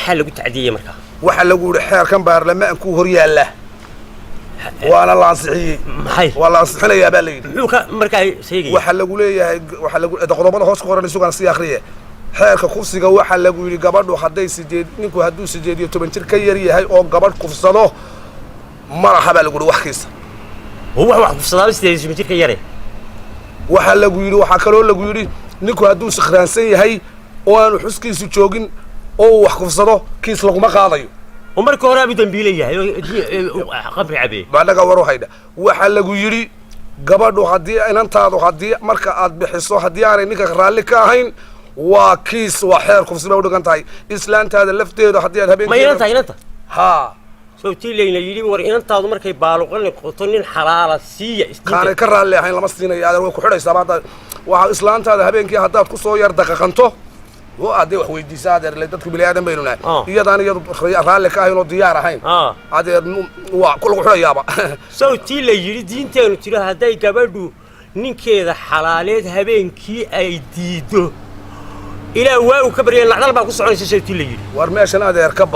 حل قلت عادية مركا وحل أقول حير كم بارلمان كو هريا الله وأنا الله صحيح والله صحنا يا بالي مركا سيجي وحل أقول إيه وحل أقول إذا قربنا هوس قرر نسوق عن سياخرية حير كخوفسي جو وحل أقول قبض وحدي سجاد نيكو هدو سجاد يتبنتر كيري هاي أو قبض كفصله مرحبا أقول وحكيس هو واحد كفصله بس يتبنتر كيري وحل أقول وحكلون أقول نيكو هدو سخرانسي هاي وأنا حسكي سجوجين أو وحكفصله كيس لقمة قاضي ومركو هنا بدن بيليه قبر عبي بعدك وروح هيدا وحلقوا يري قبضوا هدي إن أنت هذا هدي مركا عاد بحسوا هدي يعني نيك رالي كاهين وكيس وحير كفصبة ودك أنت هاي إسلام هذا اللفت هذا هدي هذا ما ينتا ها سوتي لي يري ور إن أنت هذا مركا يبالغ قطنين حلال سيء كان كرالي هاي لما استينا يا ده وكحرة سبعة وإسلام هذا هبين كي هذا كوسو يردك خنته وأدي وحويدي سادر اللي تدخل بلي آدم بيننا يداني يد رالك هاي ديار هاي هذا وكل وحنا يابا سوتي لي يري دين تاني ترى هذا قبله نكيد حلالات هبين كي أيديدو إلى واو كبريان العدل بقى قصة عن سوتي لي يري ورميشان هذا يركب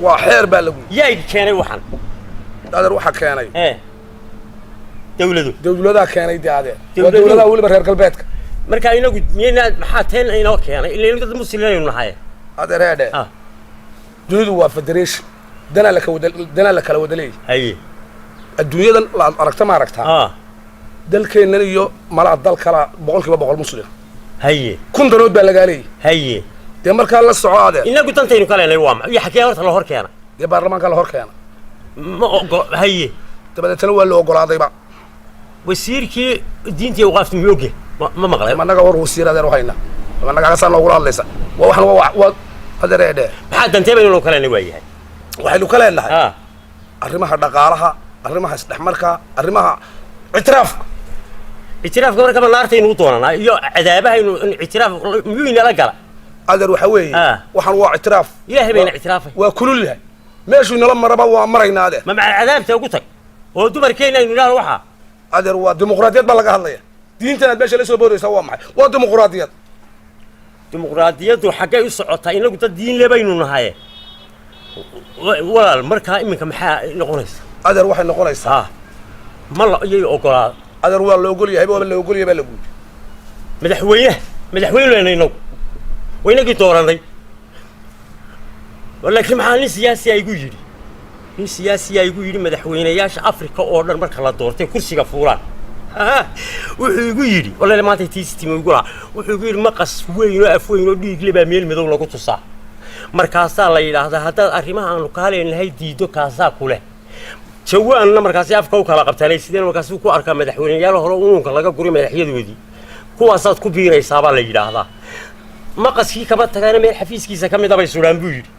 وحير بالغ يا كان وحن هذا روحه كان إيه دولة كان يدي هذا دولة أول مرة يركب بيتك marka inagu miyayna maxaa teen inoo keenay ilaa dad muslimiin nahay adeerade dunidu waa federation dana la kala wadalay haye adduunyadan la aragta ma aragta dalkeenna iyo mala dal kala 100% muslim haye kun danood baa laga leeyay haye de marka la socoade inagu tantaynu kala leeyay waa iyo xaqiiqada horta la hor keena de baarlamaanka la hor keena ma ogo haye dabadana waa la ogolaaday ba wasiirkii diintii u qaafti miyooge ما مغلى ما نجا ورو سيرة ده روحينا ما نجا عسان لو قرال ليس وإحنا هذا رأيه حد أنت بينو لو كلام نويه وحلو كلام لها الرمها دقارها الرمها استحمرك الرمها اعتراف كمان كمان نارتين وطونا يو عذابها إنه اعتراف مين لا قال هذا روحوي وحنا اعتراف إله بين اعترافه وكل لها ماشي لما ربوا مرينا هذا ما مع العذاب توقتك ودمر كينا إنه لا روحه هذا هو ديمقراطية بلغ هذا دينتنا باش ليش بوري سوا معي وديمقراطية وحاجة يصعدها إنه قلت الدين اللي بيننا هاي ولا المركها إمك محا نقوليس هذا روح نقوليس ما الله يقول هذا هو اللي يقول يا هبه اللي يقول يا بلغ مدحويه ولا إنه وين قطوران ذي ولكن محل سياسي يقول يجري مدحويين ياش أفريقيا أوردر مركها لا دورتي كرسي كفوران وحيقولي والله ما تيجي يقولها وحيقول مقص وين وين وديك لبا ميل مدو لو تصا markaasa la yiraahdaa hada arrimaha aan ka haleyn lahayd diido kaasa kule jawaanna markaas afka u kala qabtay sideen markaas ku arka madaxweynayaal hore uunka laga guri madaxyadoodii kuwaasaad ku biiraysaa baa la yiraahdaa maqaskii kaba tagana meel xafiiskiisa kamid ah bay suulaan buu yiri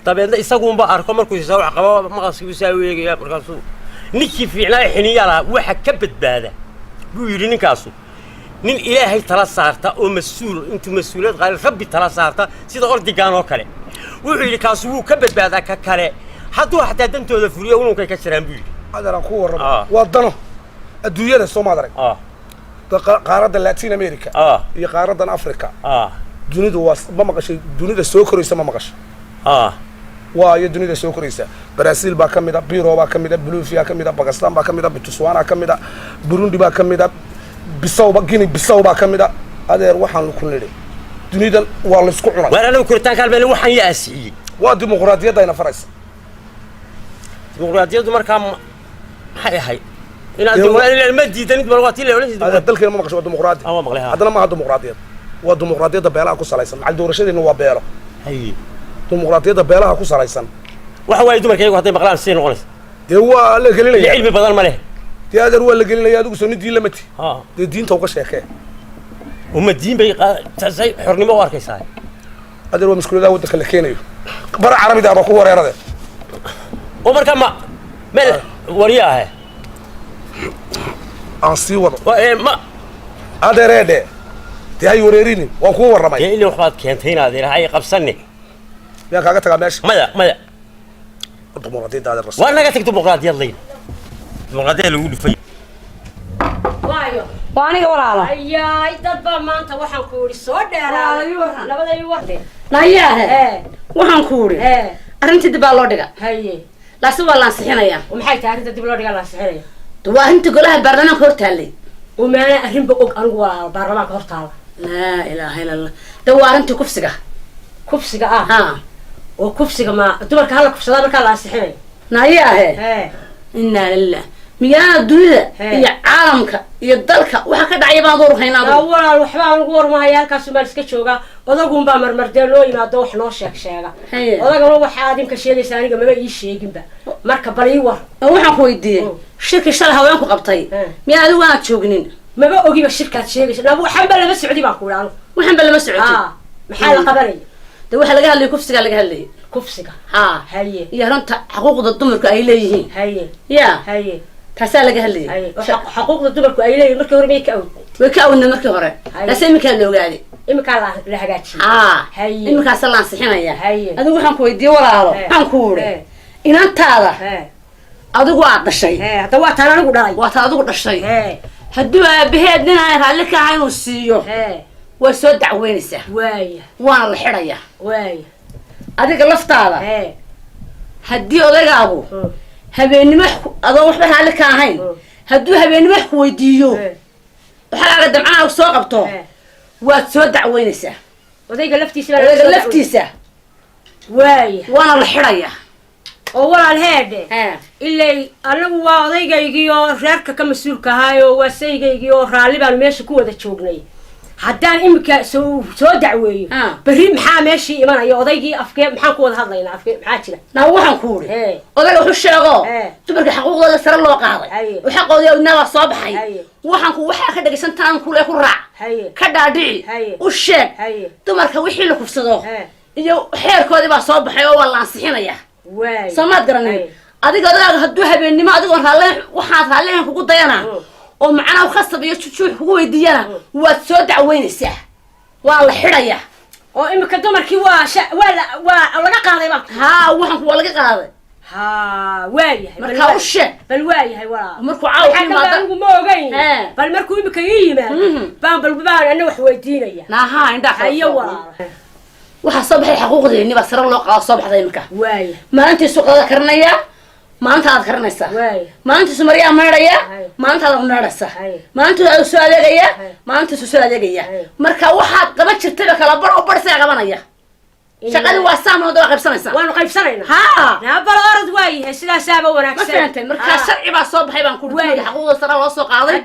tabeedna isagu unba arko markuu soo qabo maqaskii soo weegaya markaas ninkii fiicnaa xiniyaala waxa ka badbaada buu yiri ninkaasu nin ilaahay tala saarta oo mas'uul intu mas'uuliyad qaal rabbi tala saarta sida ordigaan oo kale wuxuu yiri kaas wuu ka badbaadaa ka kale hadduu xataa dantooda furiyo ununkay ka jiraan buu yiri adara ku warrama wadano adduunyada Soomaaliya qaaradda Latin America iyo qaaradda Africa dunidu waa ma maqashay dunida soo koraysa ma maqashay waayo dunida soo koraysa Brazil baa kamida Peru baa kamida Bolivia kamida Pakistan baa kamida Botswana kamida Burundi baa kamida Bissau baa kamida adeer waxaan ku nidhi dunidan waa la isku cunay waana kuritaan kalbeen waxaan yaasiyay waa dimuqraadiyadda ina faraysa dimuqraadiyaddu markaa maxay ahay ina dimuqraadiyadda ma diidan inta marwaati la oranayay hada dalkeena ma maqasho dimuqraadi hadana ma dimuqraadiyad waa dimuqraadiyadda beelaha ku salaysan macal doorashadeena waa beelo hay dimuqraadiyadda beelaha ku salaysan waxa way dumarkaygu haday maqlaan si noqonaysa waa la gelinaya cilmi badan ma leh تيادر ولا قلنا يا دوك سنة دين لمتي دين توقش يا وما الدين تزاي حرني ما وارك يساي هذا هو مشكلة ده ودك اللي كينيو برا عربي ده بقوة يا رجال عمر كم ما ورياه أنسي وضع ما هذا رده تهاي وريريني وقوة الرمي يعني اللي وخات كانت هنا هذه هاي قبسني يا كاكا تقامش ماذا الديمقراطية هذا الرسول وانا قلت ديمقراطية يلا الغداء اللي يقولوا فيه وايو وأنا ولا أيا يدبر ما أنت وحن كوري صدق لا لا بد يورد لا ياه waxaan ku uri arrintii dib baa loo dhiga haye laakiin waa la ansixinayaa maxay tahay arrinta dib loo dhiga la ansixinayaa waa arrinta golaha baarlamaanka hor taallay وما أهرب بقول أنا برلمان كهرتالا لا إله إلا الله دوار أنت كفسجة ها وكفسجة ما تبارك هلا كفسجة ما كان لا سحين نايا هي إنا لله ميانا الدنيا هي عالمك يدلك وحكد عيبان دور هنا أول الوحبان نقول ما هي كاسو مالسك شوقا وذاقون بامر مردلو يما دوح نوشك شيئا وذاقون واحد يمكن شيء لساني ما بيجي شيء جنبه مركب بريور waxaan ku weydiiyay shirka shal haweenku qabtay miyaa adigu aan joognin ma ba ogi ba shirkaad sheegayso nabu xamba lama socdi baan ku raano waxanba lama socdi maxaa la qabanay de waxa laga hadlay kufsiga laga hadlay kufsiga haye iyo runta xuquuqda dumarku ay leeyihiin haye haye taasaa laga hadlay xuquuqda dumarku ay leeyihiin markii hore may ka awdna markii hore laakiin imika la ogaaday imika la hagaajiyay haye imika la ansixinaya adigu waxaan ku weydiiyay walaalo waxaan ku wuri inantaada adigu aad dhashay hadda waa taan anigu dhalay waa taan adigu dhashay hadduu aabaheed ninaan raalli ka ahayn uu siiyo waa soo dacweynaysaa waana la xidhayaa adiga laftaada haddii odagaagu habeennimo adoon waxba raalli ka ahayn hadduu habeennimo wax ku weydiiyo waxaaga damcanaag soo qabto waad soo dacweynaysaa odayga laftiisa waana la xidhayaa oo walaal heede ilaa anagu waa odaygaygiyo reerka ka mas'uulka ahaayo waa saygaygii oo raalli baan meesha ku wada joognay haddaan imika soo dacweeyo bari maxaa meeshii imanaya odaygii afkee maxaan ku wada hadlaynaa afkee maxaa jira naa waxaan ku uri odayga wuxuu sheego dumarka xaquuqdooda sare loo qaaday oo xaqoodii awdnaa soo baxay waxaan ku waxaa ka dhagaysan taan kule ku raac ka dhaadhici u sheeg dumarka wixii la kufsado iyo xeerkoodii baa soo baxay oo waa la ansixinayaa soomaad garanay adiga odagaaga hadduu habeennimo adigoo raalleen waxaad raalleen kugu dayana oo macnaha khasab iyo jujuux kugu weydiiyana waad soo dacweynaysaa waa la xidhayaa oo imika dumarkii waa laga qaaday baa waxaan waa laga qaaday waayahay markaa u sheeg bal waayahay walaa markuu caawa anigu ma ogayn bal markuu imika ii yimaado baan ana wax weydiinaya naha indhaa hayo walaa waxaa soo baxay xaquuqdeeni baa sare loo qaado soo baxday imika maalintii suuqada karinaya maalinta aad karinaysaa maalintiisu maryaa meedhaya maalintaada meedhaysa maalintiisu soo adeegaya maalintiisu soo adeegaya marka waxaad qaba jirtaba kala bar oo bar isaga qabanaya shaqadii waa saamnood waa qaybsanaysaa waanu qaybsanaynaa bal orad waayahay sidaasaaba wanaagsan ma fahantay markaa sharci baa soo baxay baan ku dhuuya xaquuqda sare loo soo qaaday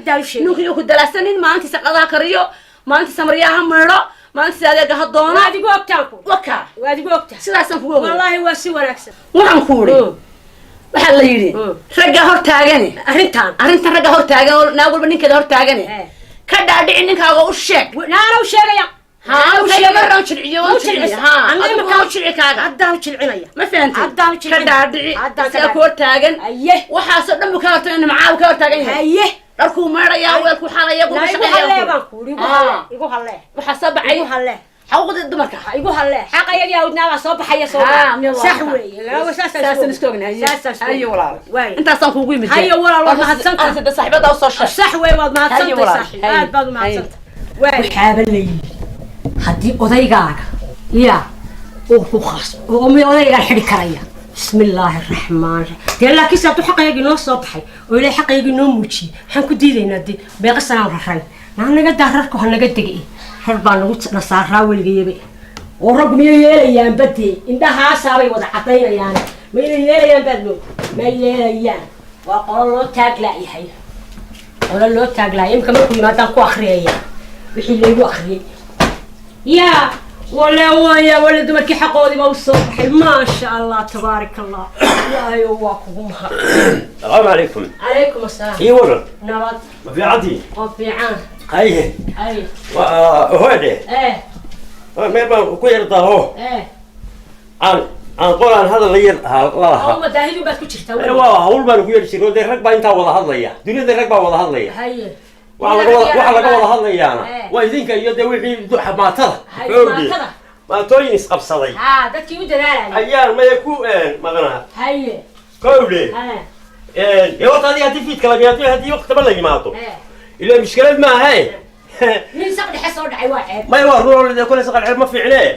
ninkiiyo ku dalaasanin maalintiisa qadaha kariyo maalintiisa maryaha meedho maalintiisa adeega ha doono waad igu ogtaanku waad igu ogtaa sidaasaan kugu ogay wallaahi waa si wanaagsan waxaan ku uri waxaa la yidhi ragga hor taagane arrintan ragga hor taagan oo naag walba ninkeeda hor taagane ka dhaadhici ninkaaga u sheeg naana u sheegaya ما فهمت كدادعي كور تاجن وحاسب دم كارتين معاه كور تاجن هيه ركوا مرة يا ويل كل حالة يقول مش يقول هلا وحسب عيو هلا حوقد الدمر كح يقول هلا حق يجي أودنا صوب حيا صوب سحوي لا وساس نسكوجنا هي ولا أنت أصلا كوجي مجد هي ولا والله هتسنت أنت صاحبة ده وصل سحوي والله هتسنت صاحبة بعد ما هتسنت وحاب اللي هدي أضيقك يا وخاص وأمي أضيق الحري كريا بسم الله الرحمن الرحيم يلا كيسة تحقق يجي نص صباحي ولا حق يجي نوموشي حنكو دي ندي بيقصنا ورحين نحن قد درركو هنقد دقي هربان نقول نصار راوي الجيبي ورقم يلي بدي إنها سابي وضعتين يعني ما يلي بدلو ما يلي وقال له تاجلا يحيى قال له تاجلا يمكن ما كل ما تنقو أخريا وحي اللي هو أخري يا ولا ولد مركي حقودي بالصبح ما شاء الله تبارك الله يا يواكم السلام عليكم. عليكم السلام. اي والله نبات ما في عادي ما في عان اي وهذا ايه ما يبغى كوير هو ايه عن قولان هذا اللي الله هم داهيو بس كجرتا ايوا هول بان كوير شيرو دي رغبا انت ولا هادليا دنيا رغبا ولا هادليا هي waxa laga wada hadlayaana waa idinka iyo wixii xamaatada maatooyin isqabsaday dadkii u dadaalay ayaan ma ku maqnaa haye kowle waqti hadii fiid kala miyaad hadii waqti bal la yimaado ila mushkilad ma ahay min saqdi xasoo dhacay waa ceeb ma waa ruuxda kula saqal ceeb ma fiicnee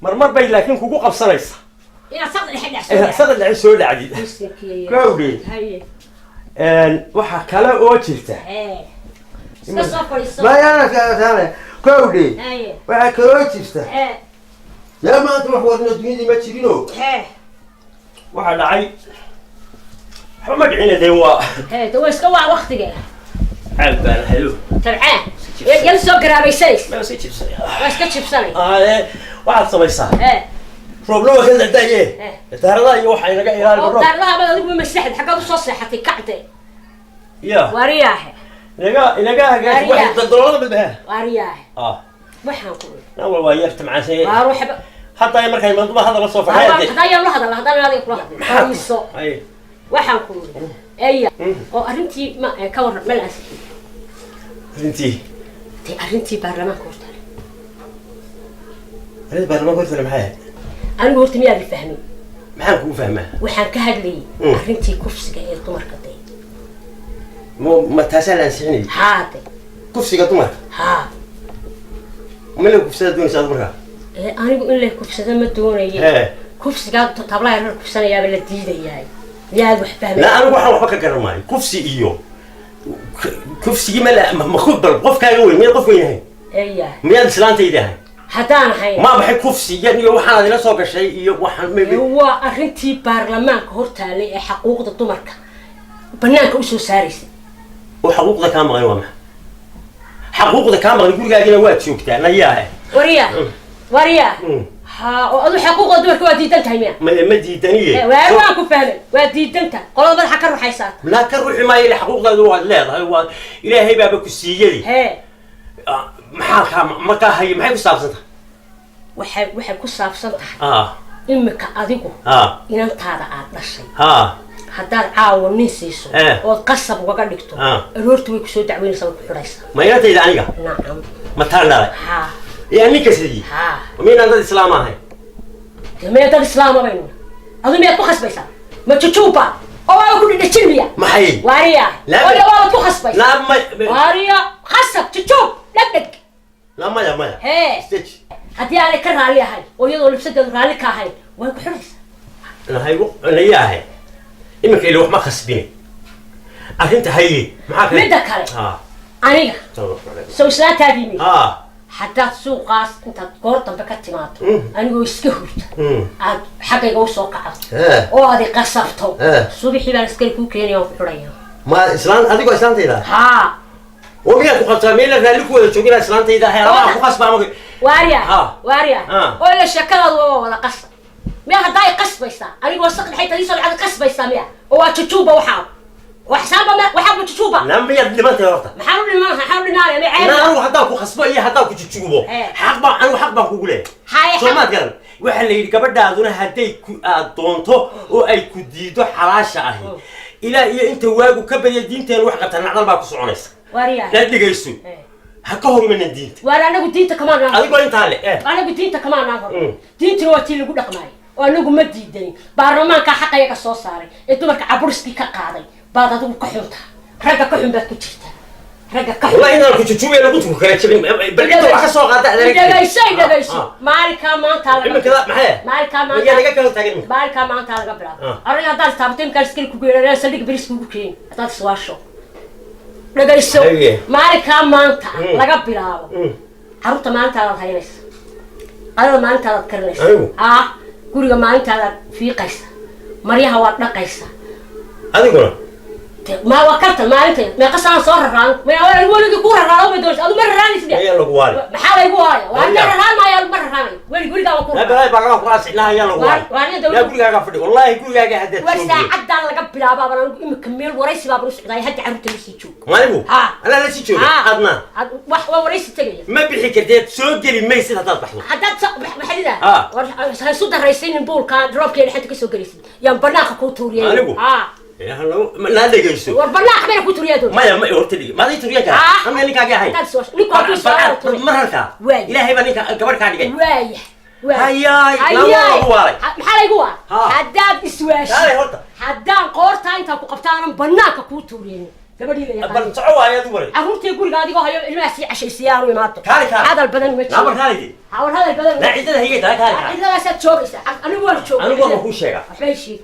مرمر بين لكن كوكو قبصنيس يا صدق الحين صدق الحين سو دعدي كودي هي waxa kale oo jirta ما أنا كذا كودي waxa kale oo jirta يا ما أنت محور الدنيا ما تشيلينه waxa dhacay محمد عينه دوا دوا اسكوا وقتك عبان حلو تبعان يلا سو قرابيسيس ما سيجيبسني واسك تشبسني واحد سميسان بروبلم كذا دايه تهرلا iyo waxa inaga ilaali baro تهرلا ما adigu ma saxid xaqad u soo seexatay kacday يا wariyaahe inaga hagaaj wax dololada midba wariyaahe waxaan ku nawal waa yarta macaan waa ruux hatta markay madba hada la soo faxay hadaa yar la hadal hadaa la ku hadal ay waxaan ku eeya oo arintii ma ka waran malaas arintii baarlamaanka hortay baarlamaanka hortay maxay anigu horta miyaa fahmin maxaan ku fahmaa waxaan ka hadlayay arintii kufsiga ee dumarka day ما تسأل سعني هذا كفسي قطمة ها من اللي كفسي دون ساد مرة أنا بقول لك كفسي ما دوني كفسي قاعد طبلا يروح كفسي يا بلدي ذي يا وحبة لا أنا بحاول أفكر كلام معي كفسي إيوه كفسي ما خد بالقف كايوي مين قف وين هي مين سلانتي ده حدان حين ما بحب كفسي يعني وحنا هذا سوق الشيء إيوه وحنا هو أخنتي برلمان كهرتالي حقوق الدمرك بنانك وشو ساريس وحقوق ذا كام غير حقوق ذا كام غير يقول قاعدين وقت شو كتير نياه وريا ها وأدو حقوق الدمرك وديدنت هيميا ما ديدنيه وأنا كفاهم وديدنت قالوا بل حكر حيسات لا كروح ما يلي حقوق ذا الواحد لا هو إلهي بابك السيجري ما كهي ما هي كسافسنتها waxay ku saabsan tahay imika adigu inantaada aad dhashay haddaad caawo nin siiso ood qasab ugaga dhigto aroortii way kusoo dacweynaysaa way ku xidhaysaa ma inantayda aniga nacam ma taanaalay yaa ninka sidii miinaan dad islaam ahay miyaa dad islaama baynu adu miyaad ku khasbaysaa ma jujuuba oo waa ku dhidhajin miya maxay waariya oo waad ku khasbaysaa waariya khasab jujuub dhegdheg لا ماذا ماذا ستيتش هدي أنا كرالي هاي ويضو لبسد رالي كهاي وين كحرس أنا هاي أنا إياه إما كيلو ما خسبيني أنت هاي معك من ذكري أنا سو سلا تابيني حتى تسوق قاس أنت قرط بكتي مات أنا جو يسكهرت حاجة جو سوق عط أو هذه قصفته صبحي بارسكري كوكيني أو فريا ما إسلام هذه كو إسلام تيدا ومين أكو قطامين لك لكو تشوفين إسلام تيدا هي ما أكو قصب عمك واريا ولا شكل ولا قصب ميا هداي قصب يسا أنا وثق الحيط ليس على قصب يسا ميا هو تشوبه وحسابه ما وحاب تشوبه نعم ميا اللي ما تيرته حاول نار يعني عيب لا أنا هداك قصبه إيه هداك تشوبه حق ما أنا حق ما أقوله شو ما تقول وحلي قبل ده أظن هداي دونته وأي كديدو حراشة أهي إلى أنت واجو كبر الدين تروح قتنا على الباقي صعنيس لا تجيسوا هكذا من الدين وأنا قلت دينك كمان أنا قلت أنت على أنا قلت دينك كمان أنا دينك روتي اللي قلت معي وأنا قلت مدي الدين بارمان كحقا يكسر صاري أنتوا مرك عبرستي كقاضي بعد هذا كحوتها رجع كحوم بتكشتها رجع كحوم والله أنا كنت تشوفي أنا كنت مكرهتين بريتوا وحصوا غدا ده شيء مالك كمان تعال إما كذا معاه مالك كمان يا رجال كانوا تاجرين مالك كمان تعال قبله أنا قدرت تابتين كارسكيل كوكيل أنا صدق بريس كوكين هذا سواشو لقيسو مالك كمان تعال لقبله عروت ما تعال هايلس أنا ما تعال كرنس كوريا ما تعال في قيس مريها وقنا قيسة هذا يقول ما وكرت ما أنت ما قصنا صور الران ما يقول لك كورة الران ما بدوش أدو مرة راني سدي يلا قواري محاول يقواري وأنا الران ما يلا مرة راني وين يقول لك لا بلا بقى خلاص لا يلا قواري لا يقول لك أفرد والله يقول لك هذا وساعد على قبل بابا مكمل ورئيس بابا رش ذا هدي عروت يسيجوك ما يبغى أنا لا يسيجوك أدنى ورئيس تجي ما بيحكي كده سوق اللي ما يصير هذا بحثه حتى محلي ذا صوت الرئيسين البول كان دروب كده حتى كسوق الرئيسين يوم برناخ كوتوريا يا هلا لا دقيسو والله حبينا كوتوريا دول ما قلت ما دي توريا كده أنا اللي كاجي هاي مرة كا إلى هاي بني كبر كاجي هيا لا قواري محل يقوى حداد إسواش حدان قورتا أنت كقبتان برناك كوتوريا gabadhii la yaqaan bal soco waaya du waray carruurtii guriga adigoo hayo ilmaha sii cashaysiyaa u imaato kaali hadal badan ma jiro nabar kaali hawar hadal badan la cidada higay taa kaali cidadaasaad joogaysa anigu waan joogay anigu waan kuu sheegaa waxbay sheeg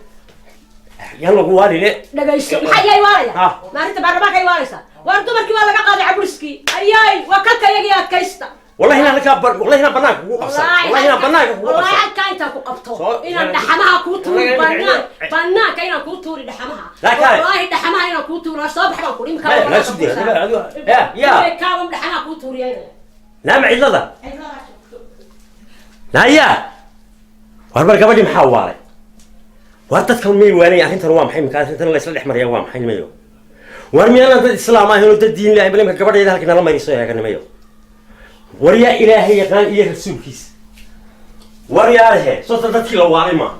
yalla ku waarine dhagayso maxaa yaay waalaya maalinta baarlamaanka ay waalaysaa waar dumarkii waa laga qaaday caburiskii ayay waa kalka iyagii adkaysta والله هنا لك والله هنا بناك والله هنا بناك والله حتى انت كقبطه ان دحمها كوتوري بناك انا كوتوري دحمها والله دحمها انا كوتوري صباح ما كوري مكان لا سدي يا كاوم دحمها كوتوري نعم عيلده لا يا وهربر قبل محاوله وارتك الميل واني انت روام حي مكان انت لا يصلح مريا وام حي ميو ورمي انا الاسلام هنا الدين الله بلا قبل يدها كنا لما يسوي كنا ميو وريا إلهي يقال إيه رسولكيس وريا له صوت تدخل وارما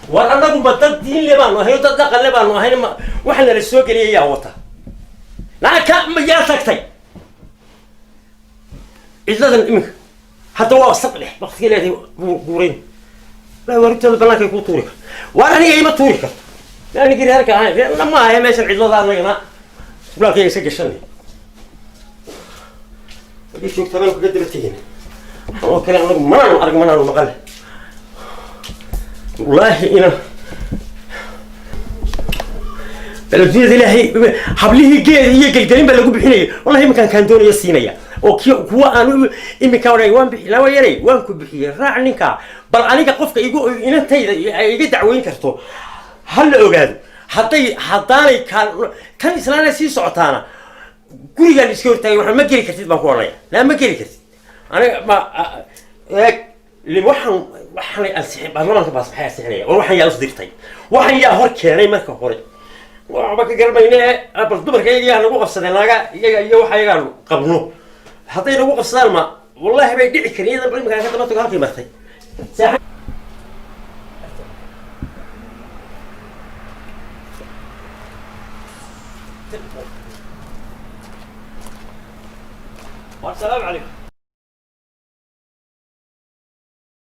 وأنا أقول بدل دين لبان وهي تدخل لبان وهي ما وإحنا للسوق اللي هي عوضة لا كم يا سكتي إذا إمك حتى هو صقله وقت كذا بورين لا وريت هذا بناك يكون طورك وأنا هي ما طورك يعني كذا هرك أنا ما هي ماشي عيد الله أنا ولا كذا يسجشني ليش يكتبون كده بتيجي؟ هو كلام ما أنا أرجع ما أنا مقال. والله إنا الجزء اللي هي حبليه جي يقلقين بلقوا بحني والله ما كان دوني الصينية أوكي هو أنا إمي كوري وان بحي لا ويري وان كبحي راعني كا بل أنا كقفك يقول إن أنت يجي دعوين كرتو هل أوجد حتى كان إسلام سي صعتانا guriga la iska hortaagay waxa ma geli kartid baan ku oranaya la ma geli kartid aniga ma li waxaan ansixin baarlamaanka baas maxay ansixinaya waxaan yaa usdirtay waxaan yaa hor keenay marka hore waxba ka galmaynaa bal dumarka iyaga lagu qabsaday laga iyaga iyo waxa iyaga qabno haday lagu qabsadaan ma wallahi bay dhici kariyada barnaamijka ka daba tago halkii martay السلام عليكم